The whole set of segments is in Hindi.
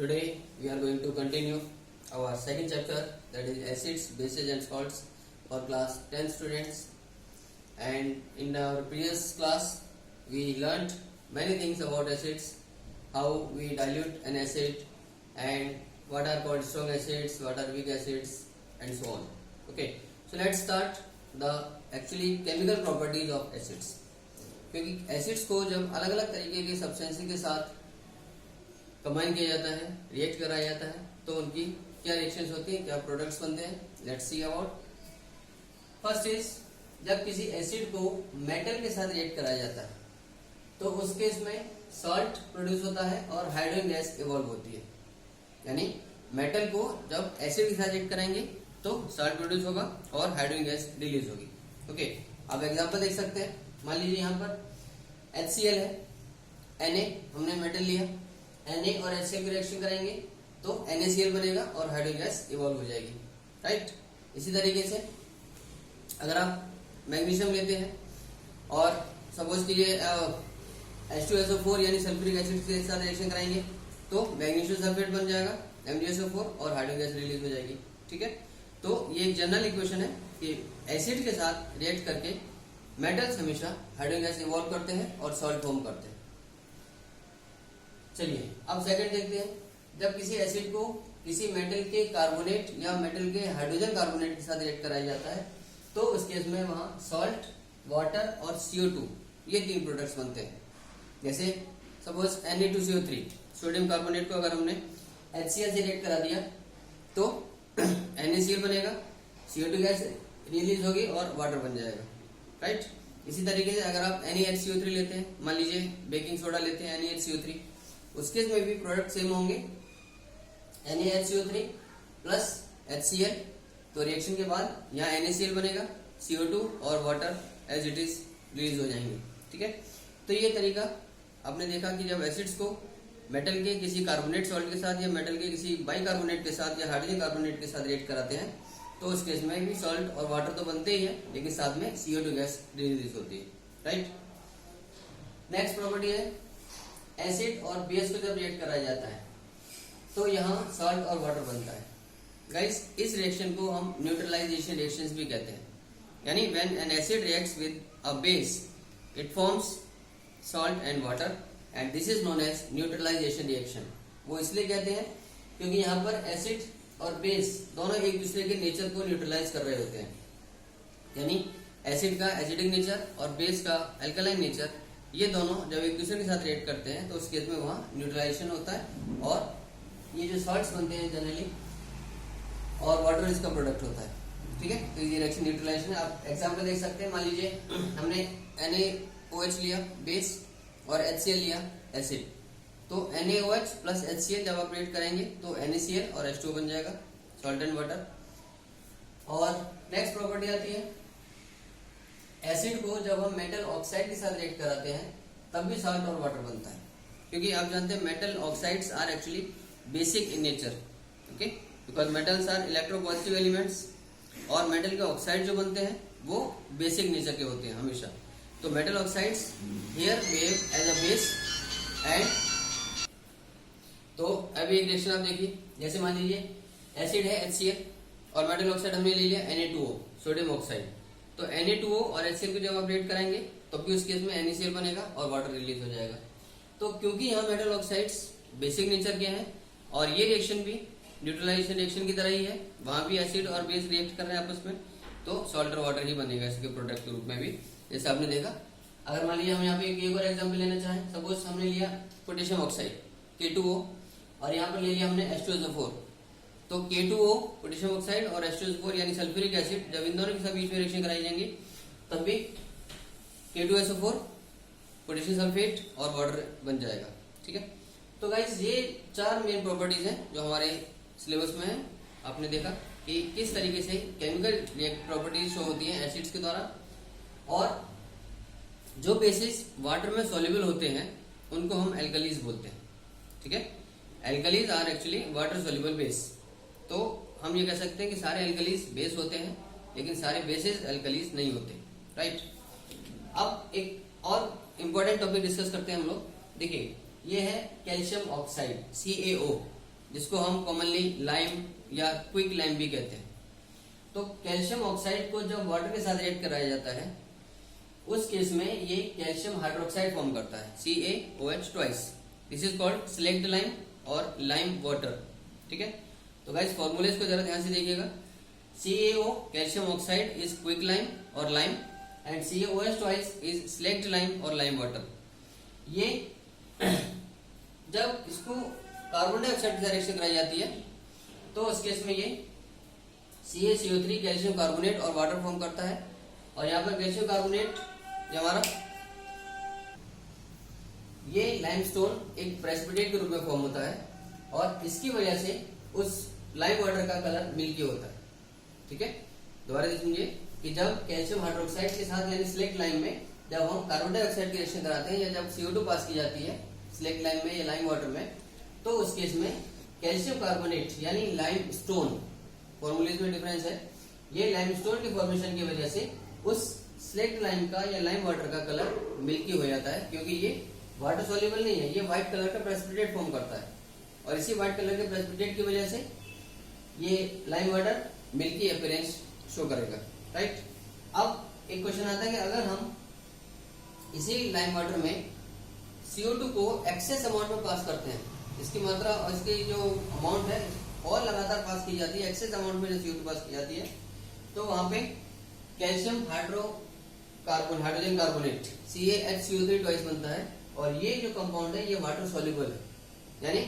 Today we are going to continue our second chapter, that is acids, bases and salts for class 10 students. And in our previous class we learnt many things about acids, how we dilute an acid and what are called strong acids, what are weak acids and so on. Okay, so let's start the actually chemical properties of acids. क्योंकि एसिड्स को जब अलग अलग तरीके के सब्सटेंस के साथ कंबाइन किया जाता है, रिएक्ट कराया जाता है, तो उनकी क्या रिएक्शंस होती हैं, क्या प्रोडक्ट्स बनते हैं. Let's see about. First is, जब किसी एसिड को मेटल के साथ रिएक्ट कराया जाता है तो उस केस में सॉल्ट प्रोड्यूस होता है और हाइड्रोजन गैस इवॉल्व होती है. यानी मेटल को जब एसिड के साथ रिएक्ट कराएंगे तो सॉल्ट प्रोड्यूस होगा और हाइड्रोजन गैस रिलीज होगी. ओके, आप एग्जांपल देख सकते हैं. मान लीजिए यहाँ पर HCl है, Na हमने मेटल लिया, Na और HCl की रिएक्शन करेंगे तो NaCl बनेगा और हाइड्रोजन गैस इवॉल्व हो जाएगी. राइट. इसी तरीके से अगर आप मैग्नीशियम लेते हैं और सपोज कीजिए H2SO4 यानी सल्फ्यूरिक एसिड के साथ रिएक्शन कराएंगे तो मैग्नीशियम सल्फेट बन जाएगा MgSO4 और हाइड्रोजन गैस रिलीज हो जाएगी. ठीक है. तो ये एक जनरल इक्वेशन है कि एसिड के साथ रिएक्ट करके मेटल्स हमेशा हाइड्रोजन गैस इवॉल्व करते हैं और सॉल्ट फॉर्म करते हैं. चलिए अब सेकंड देखते हैं. जब किसी एसिड को किसी मेटल के कार्बोनेट या मेटल के हाइड्रोजन कार्बोनेट के साथ रिएक्ट कराया जाता है तो उस केस में वहां सॉल्ट, वाटर और CO2 ये तीन प्रोडक्ट्स बनते हैं. जैसे सपोज Na2CO3 सोडियम कार्बोनेट को अगर हमने HCl से रिएक्ट करा दिया तो NaCl बनेगा, CO2 गैस रिलीज होगी और वाटर बन जाएगा. राइट. इसी तरीके से अगर आप NaHCO3 लेते हैं, मान लीजिए बेकिंग सोडा लेते हैं NaHCO3, उस केस में भी प्रोडक्ट सेम होंगे NaHCO3 प्लस HCl. तो रिएक्शन के बाद यहाँ NaCl बनेगा, CO2 और water as it is release हो जाएंगे. ठीक है. तो ये तरीका आपने देखा कि जब एसिड्स को मेटल के किसी कार्बोनेट सॉल्ट के साथ या मेटल के किसी बाइकार्बोनेट के साथ या हाइड्रोजन कार्बोनेट के साथ रिएक्ट कराते हैं तो उस केस में भी सॉल्ट और वाटर तो बनते ही है लेकिन साथ में CO2 गैस रिलीज होती है. राइट. नेक्स्ट प्रॉपर्टी है, एसिड और बेस को जब रिएक्ट कराया जाता है तो यहाँ सॉल्ट और वाटर बनता है. गाइस, इस रिएक्शन को हम न्यूट्रलाइजेशन रिएक्शंस भी कहते हैं. यानी when an acid reacts with a base it forms salt and water and this is known as neutralisation reaction. वो इसलिए कहते हैं क्योंकि यहाँ पर एसिड और बेस दोनों एक दूसरे के नेचर को न्यूट्रलाइज कर रहे होते हैं. यानी एसिड का एसिडिक नेचर और बेस का अल्कलाइन नेचर, ये दोनों जब एक दूसरे के साथ रिएक्ट करते हैं तो उस केस में वहाँ न्यूट्रलाइजेशन होता है और ये जो सॉल्ट्स बनते हैं जनरली और वाटर इसका प्रोडक्ट होता है. ठीक है. तो ये रिएक्शन न्यूट्रलाइजेशन है. आप एग्जाम्पल देख सकते हैं. मान लीजिए हमने NaOH लिया बेस और HCl लिया एसिड, तो NaOH प्लस HCl जब आप रिएक्ट करेंगे तो NaCl और H2O बन जाएगा, सॉल्ट एंड वाटर. और नेक्स्ट प्रॉपर्टी आती है, एसिड को जब हम मेटल ऑक्साइड के साथ रिएक्ट कराते हैं तब भी सॉल्ट और वाटर बनता है. क्योंकि आप जानते हैं metal oxides are actually basic in nature. Okay, because metals are electropositive elements और मेटल के ऑक्साइड जो बनते हैं वो बेसिक नेचर के होते हैं हमेशा. तो metal oxides here behave as a base and. तो अभी एक रिएक्शन आप देखिए. जैसे मान लीजिए एसिड है HCl और मेटल ऑक्साइड हमने ले लिया Na2O सोडियम ऑक्साइड. तो Na2O और HCl को जब आप रिएक्ट कराएंगे तो भी उस केस में NaCl बनेगा और वाटर रिलीज हो जाएगा. तो क्योंकि यहाँ मेटल ऑक्साइड्स बेसिक नेचर के हैं और ये रिएक्शन भी न्यूट्रलाइजेशन रिएक्शन की तरह ही है, वहां भी एसिड और बेस रिएक्ट कर रहे हैं आपस में, तो सॉल्ट और वाटर ही बनेगा इसके प्रोडक्ट के रूप में भी, जैसे आपने देखा. अगर मान लीजिए हम यहाँ पे एक और एग्जाम्पल लेना चाहें, सपोज हमने लिया पोटेशियम ऑक्साइड K2O और यहाँ पर ले लिया हमने H2SO4. तो K2O पोटेशियम ऑक्साइड और H2SO4 यानी सल्फ्यूरिक एसिड जब इन दोनों के साथ बीच में रिएक्शन कराई जाएंगी तब भी K2SO4 पोटेशियम सल्फेट और वाटर बन जाएगा. ठीक है. तो गाइस, ये चार मेन प्रॉपर्टीज हैं जो हमारे सिलेबस में है. आपने देखा कि किस तरीके से केमिकल प्रॉपर्टीज शो होती हैं एसिड्स के द्वारा, और जो बेसिस वाटर में सॉल्युबल होते हैं उनको हम एल्कलीज बोलते हैं. ठीक है. Alkalis are actually water soluble base. तो हम ये कह सकते हैं कि सारे एल्कलीज बेस होते हैं लेकिन सारे बेसिस एल्कलीज नहीं होते. राइट. अब एक और इम्पोर्टेंट टॉपिक डिस्कस करते हैं हम लोग. देखिए, ये है कैल्शियम ऑक्साइड CaO. जिसको हम कॉमनली लाइम या क्विक लाइम भी कहते हैं। तो कैल्शियम ऑक्साइड को जब वाटर के साथ रिएक्ट कराया जाता है उस केस में ये कैल्शियम हाइड्रोक्साइड फॉर्म करता है, CaOH twice. This is called select lime और लाइम वाटर। ठीक है, तो गाइस फॉर्मूलेस को जरा ध्यान से देखिएगा। CaO calcium oxide is quick lime और lime, and CaOH twice is slaked lime और लाइम वाटर। ये जब इसको कार्बन डाइऑक्साइड के साथ रिएक्शन कराई जाती है तो उस केस में ये CaCO3 कैल्शियम कार्बोनेट और वाटर फॉर्म करता है। और यहाँ पर कैल्शियम कार्बोनेट ये हमारा ये लाइमस्टोन एक प्रेसिपिटेट के रूप में फॉर्म होता है और इसकी वजह से उस लाइम वाटर का कलर मिल्की होता है। ठीक है, दोबारा देखिए कि जब कैल्शियम हाइड्रोक्साइड के साथ यानी स्लेक्ट लाइम में जब हम कार्बन डाइऑक्साइड की रिएक्शन कराते हैं या जब CO2 पास की जाती है स्लेक्ट लाइम में या लाइम वाटर में, तो उस केस में कैल्शियम कार्बोनेट यानी लाइम स्टोन, फॉर्मूलेज में डिफरेंस है, ये लाइम स्टोन की फॉर्मेशन की वजह से उस स्लेक्ट लाइम का या लाइम वाटर का कलर मिल्की हो जाता है, क्योंकि ये वाटर सॉल्युबल नहीं है, ये व्हाइट कलर का प्रेसिपिटेट फॉर्म करता है और इसी व्हाइट कलर के प्रेसिपिटेट की वजह से ये lime water milky appearance show करेगा। राइट, अब एक क्वेश्चन आता है कि अगर हम इसी लाइम वाटर में CO2 को एक्सेस अमाउंट में पास करते हैं, इसकी मात्रा और इसकी जो अमाउंट है और लगातार पास की जाती है, एक्सेस अमाउंट में जो CO2 पास की जाती है, तो वहां पे calcium hydrogen carbonate CaHCO3 twice बनता है और ये जो कंपाउंड है ये वाटर सॉल्युबल है। यानी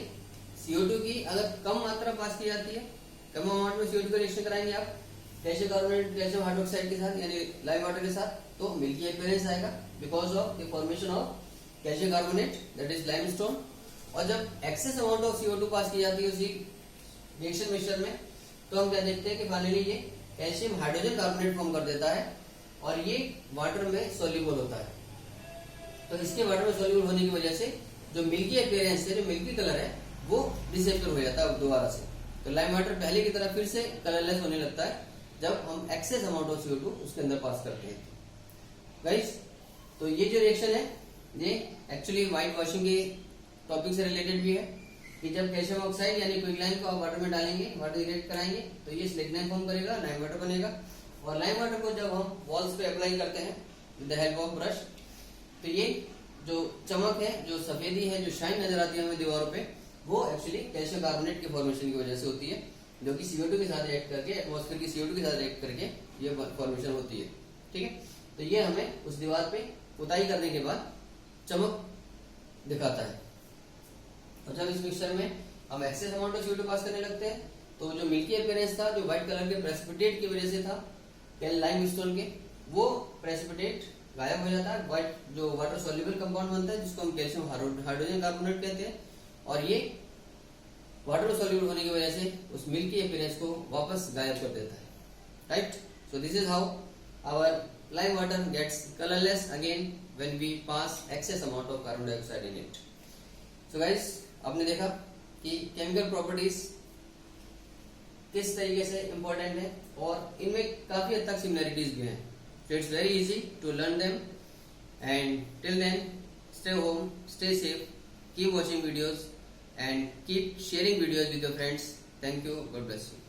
CO2 की अगर कम मात्रा पास की जाती है, कम अमाउंट में CO2 का रिएक्शन कराएंगे आप कैल्शियम कार्बोनेट कैल्शियम हाइड्रोक्साइड के साथ यानी लाइम वाटर के साथ, तो मिल्की अपीयरेंस आएगा because of the formation of calcium carbonate that is limestone. और जब एक्सेस अमाउंट ऑफ CO2 पास की जाती है उसी रिएक्शन मिक्सचर में, तो हम क्या देखते हैं कि फाइनली ये कैल्शियम हाइड्रोजन कार्बोनेट फॉर्म कर देता है और ये वाटर में सॉल्युबल होता है। तो इसके वाटर में सॉल्युबल होने की वजह से जो मिल्की अपीयरेंस है, जो मिल्की कलर है, वो डिसअपीयर हो जाता है दोबारा से। तो लाइम वाटर पहले की तरह फिर से कलरलेस होने लगता है जब हम एक्सेस अमाउंट ऑफ CO2 उसके अंदर पास करते हैं। गाइस, तो ये जो रिएक्शन है ये एक्चुअली व्हाइट वॉशिंग के टॉपिक से रिलेटेड भी है कि जब कैल्शियम ऑक्साइड यानी क्विक लाइम को आप वाटर में डालेंगे, वाटर रिएक्ट कराएंगे, तो ये स्लेक्ट लाइम फॉर्म करेगा, लाइम वाटर बनेगा। और लाइम वाटर को जब हम वॉल्स पे अप्लाई करते हैं with the help of brush, तो ये जो चमक है, जो सफेदी है, जो शाइन नजर आती है हमें दीवारों पे, वो एक्चुअली कैल्शियम कार्बोनेट के फॉर्मेशन की वजह से होती है, जो कि CO2 के साथ रिएक्ट करके, एटमॉस्फेयर की CO2 के साथ रिएक्ट करके ये फॉर्मेशन होती है। ठीक है, तो ये हमें उस दीवार पे पुताई करने के बाद चमक दिखाता है। और जब इस मिक्सचर में हम एक्सेस अमाउंट ऑफ CO2 पास करने लगते हैं, तो जो मिल्की अपीयरेंस था, जो व्हाइट कलर के प्रेसिपिटेट की वजह से था लाइम स्टोन के, वो प्रेसिपिटेट गायब हो जाता है। व्हाइट जो वाटर सॉल्युबल कंपाउंड बनता है जिसको हम कैल्शियम हाइड्रोजन कार्बोनेट कहते हैं, और ये वाटर सॉल्युबल होने की वजह से उस मिल्की अपीयरेंस को वापस गायब कर देता है। Right, so this is how our lime water gets colourless again when we pass excess amount of carbon dioxide in it. So guys, आपने देखा कि केमिकल प्रॉपर्टीज किस तरीके से इंपॉर्टेंट है और इनमें काफी हद तक सिमिलरिटीज भी हैं। So it's very easy to learn them, and till then stay home, stay safe, keep watching videos and keep sharing videos with your friends. Thank you, God bless you.